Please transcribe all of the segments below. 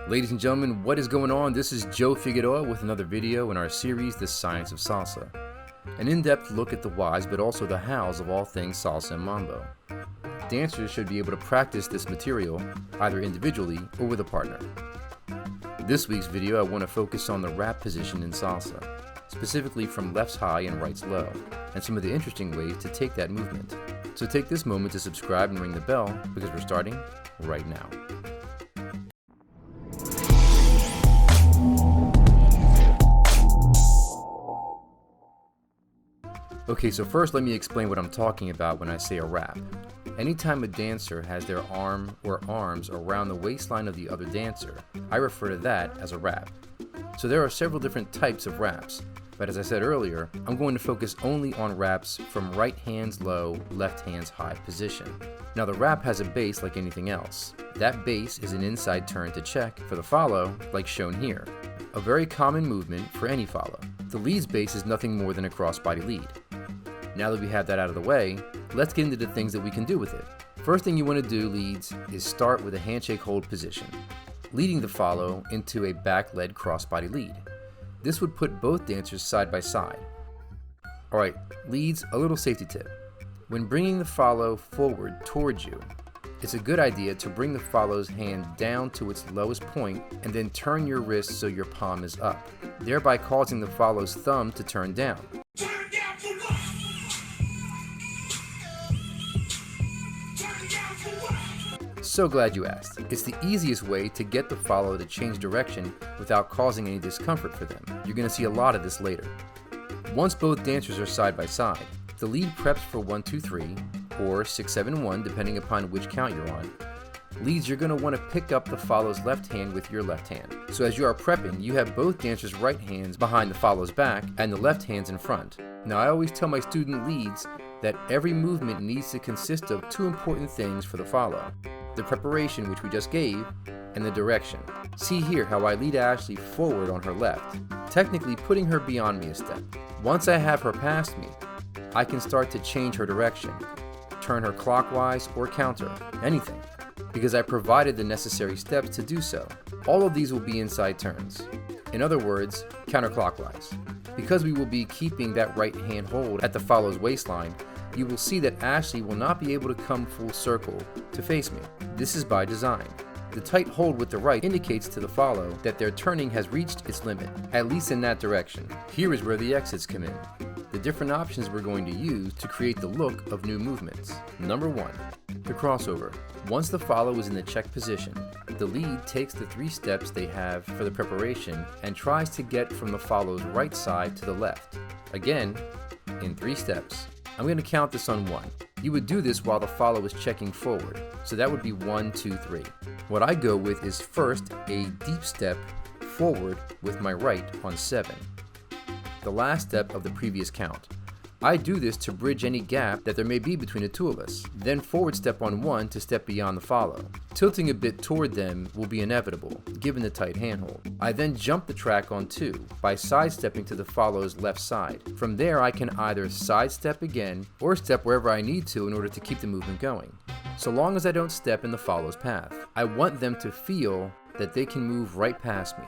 Ladies and gentlemen, what is going on? This is Joe Figueroa with another video in our series, The Science of Salsa. An in-depth look at the whys, but also the hows of all things salsa and mambo. Dancers should be able to practice this material either individually or with a partner. This week's video, I want to focus on the rap position in salsa, specifically from left's high and right's low, and some of the interesting ways to take that movement. So take this moment to subscribe and ring the bell, because we're starting right now. Okay, so first let me explain what I'm talking about when I say a rap. Anytime a dancer has their arm or arms around the waistline of the other dancer, I refer to that as a rap. So there are several different types of raps, but as I said earlier, I'm going to focus only on raps from right hands low, left hands high position. Now the rap has a base like anything else. That base is an inside turn to check for the follow, like shown here. A very common movement for any follow. The lead's base is nothing more than a crossbody lead. Now that we have that out of the way, let's get into the things that we can do with it. First thing you want to do, leads, is start with a handshake hold position, leading the follow into a back-led crossbody lead. This would put both dancers side by side. Alright, leads, a little safety tip. When bringing the follow forward towards you, it's a good idea to bring the follow's hand down to its lowest point and then turn your wrist so your palm is up, thereby causing the follow's thumb to turn down. So glad you asked. It's the easiest way to get the follow to change direction without causing any discomfort for them. You're going to see a lot of this later. Once both dancers are side by side, the lead preps for 1, 2, 3, or 6, 7, 1, depending upon which count you're on. Leads, you're going to want to pick up the follow's left hand with your left hand. So as you are prepping, you have both dancers' right hands behind the follow's back and the left hands in front. Now I always tell my student leads that every movement needs to consist of two important things for the follow: the preparation, which we just gave, and the direction. See here how I lead Ashley forward on her left, technically putting her beyond me a step. Once I have her past me, I can start to change her direction, turn her clockwise or counter, anything, because I provided the necessary steps to do so. All of these will be inside turns. In other words, counterclockwise. Because we will be keeping that right hand hold at the follow's waistline, you will see that Ashley will not be able to come full circle to face me. This is by design. The tight hold with the right indicates to the follow that their turning has reached its limit, at least in that direction. Here is where the exits come in. The different options we're going to use to create the look of new movements. Number 1, the crossover. Once the follow is in the check position, the lead takes the 3 steps they have for the preparation and tries to get from the follow's right side to the left. Again, in 3 steps. I'm going to count this on 1. You would do this while the follow is checking forward, so that would be 1, 2, 3. What I go with is first a deep step forward with my right on 7, the last step of the previous count. I do this to bridge any gap that there may be between the two of us, then forward step on 1 to step beyond the follow. Tilting a bit toward them will be inevitable, given the tight handhold. I then jump the track on 2 by sidestepping to the follow's left side. From there I can either sidestep again or step wherever I need to in order to keep the movement going, so long as I don't step in the follow's path. I want them to feel that they can move right past me.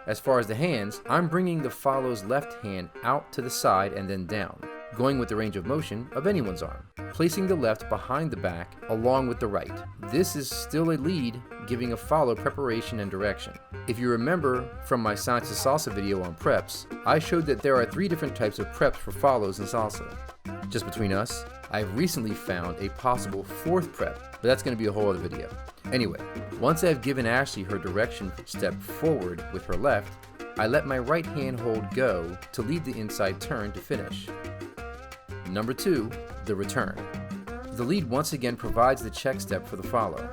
As far as the hands, I'm bringing the follow's left hand out to the side and then down, going with the range of motion of anyone's arm, placing the left behind the back along with the right. This is still a lead, giving a follow preparation and direction. If you remember from my Science of Salsa video on preps, I showed that there are 3 different types of preps for follows in salsa. Just between us, I've recently found a possible 4th prep, but that's going to be a whole other video. Anyway, once I've given Ashley her direction step forward with her left, I let my right hand hold go to lead the inside turn to finish. Number 2, the return. The lead once again provides the check step for the follow.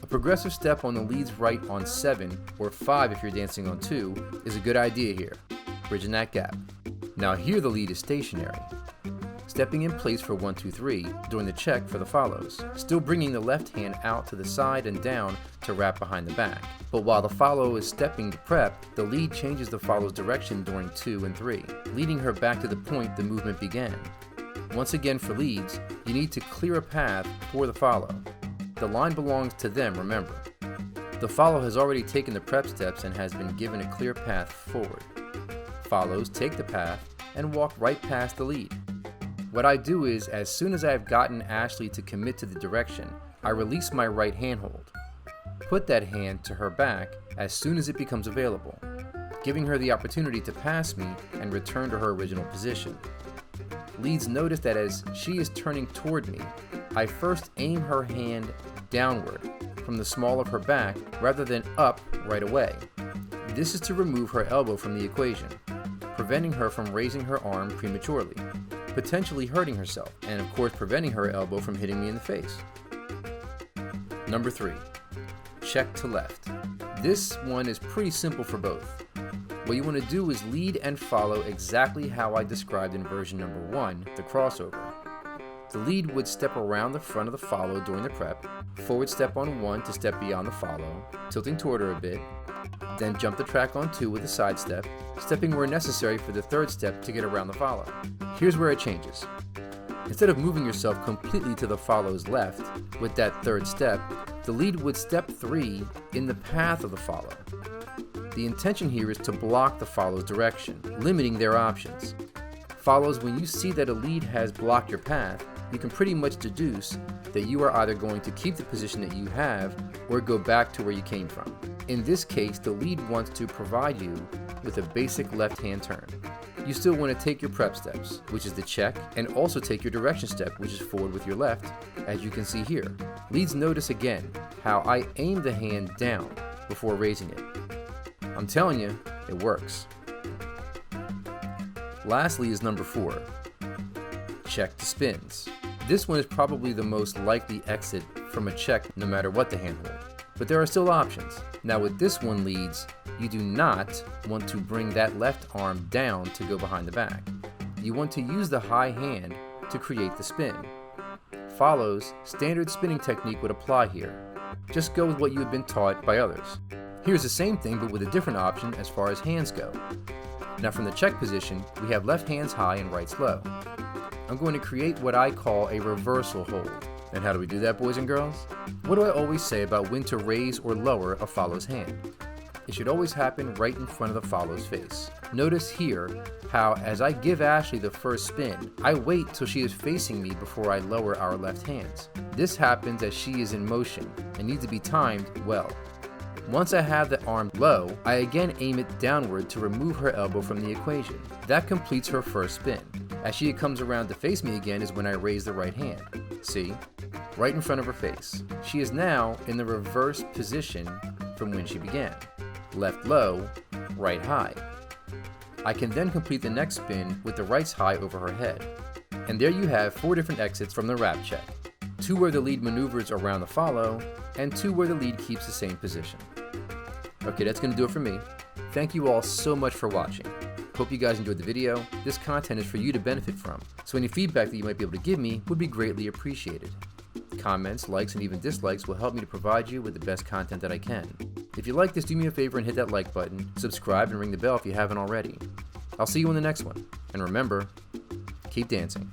A progressive step on the lead's right on 7, or 5 if you're dancing on 2, is a good idea here, bridging that gap. Now here the lead is stationary, stepping in place for 1, 2, 3 during the check for the follows, still bringing the left hand out to the side and down to wrap behind the back. But while the follow is stepping to prep, the lead changes the follow's direction during 2 and 3, leading her back to the point the movement began. Once again for leads, you need to clear a path for the follow. The line belongs to them, remember. The follow has already taken the prep steps and has been given a clear path forward. Follows take the path and walk right past the lead. What I do is, as soon as I have gotten Ashley to commit to the direction, I release my right handhold. Put that hand to her back as soon as it becomes available, giving her the opportunity to pass me and return to her original position. Leads notice that as she is turning toward me, I first aim her hand downward from the small of her back rather than up right away. This is to remove her elbow from the equation, preventing her from raising her arm prematurely, potentially hurting herself, and of course preventing her elbow from hitting me in the face. Number 3, check to left. This one is pretty simple for both. What you want to do is lead and follow exactly how I described in version number 1, the crossover. The lead would step around the front of the follow during the prep, forward step on 1 to step beyond the follow, tilting toward her a bit, then jump the track on 2 with a side step, stepping where necessary for the third step to get around the follow. Here's where it changes. Instead of moving yourself completely to the follow's left with that third step, the lead would step 3 in the path of the follow. The intention here is to block the follow's direction, limiting their options. Follows, when you see that a lead has blocked your path, you can pretty much deduce that you are either going to keep the position that you have or go back to where you came from. In this case, the lead wants to provide you with a basic left-hand turn. You still want to take your prep steps, which is the check, and also take your direction step, which is forward with your left, as you can see here. Leads notice again how I aim the hand down before raising it. I'm telling you, it works. Lastly is number 4, check to spins. This one is probably the most likely exit from a check no matter what the handhold, but there are still options. Now with this one, leads, you do not want to bring that left arm down to go behind the back. You want to use the high hand to create the spin. Follows, standard spinning technique would apply here. Just go with what you have been taught by others. Here's the same thing but with a different option as far as hands go. Now from the check position, we have left hands high and rights low. I'm going to create what I call a reversal hold. And how do we do that, boys and girls? What do I always say about when to raise or lower a follow's hand? It should always happen right in front of the follow's face. Notice here how as I give Ashley the first spin, I wait till she is facing me before I lower our left hands. This happens as she is in motion and needs to be timed well. Once I have the arm low, I again aim it downward to remove her elbow from the equation. That completes her first spin. As she comes around to face me again is when I raise the right hand. See? Right in front of her face. She is now in the reverse position from when she began. Left low, right high. I can then complete the next spin with the rights high over her head. And there you have 4 different exits from the wrap check. 2 where the lead maneuvers around the follow, and 2 where the lead keeps the same position. Okay, that's going to do it for me. Thank you all so much for watching. Hope you guys enjoyed the video. This content is for you to benefit from, so any feedback that you might be able to give me would be greatly appreciated. Comments, likes, and even dislikes will help me to provide you with the best content that I can. If you like this, do me a favor and hit that like button, subscribe, and ring the bell if you haven't already. I'll see you in the next one, and remember, keep dancing.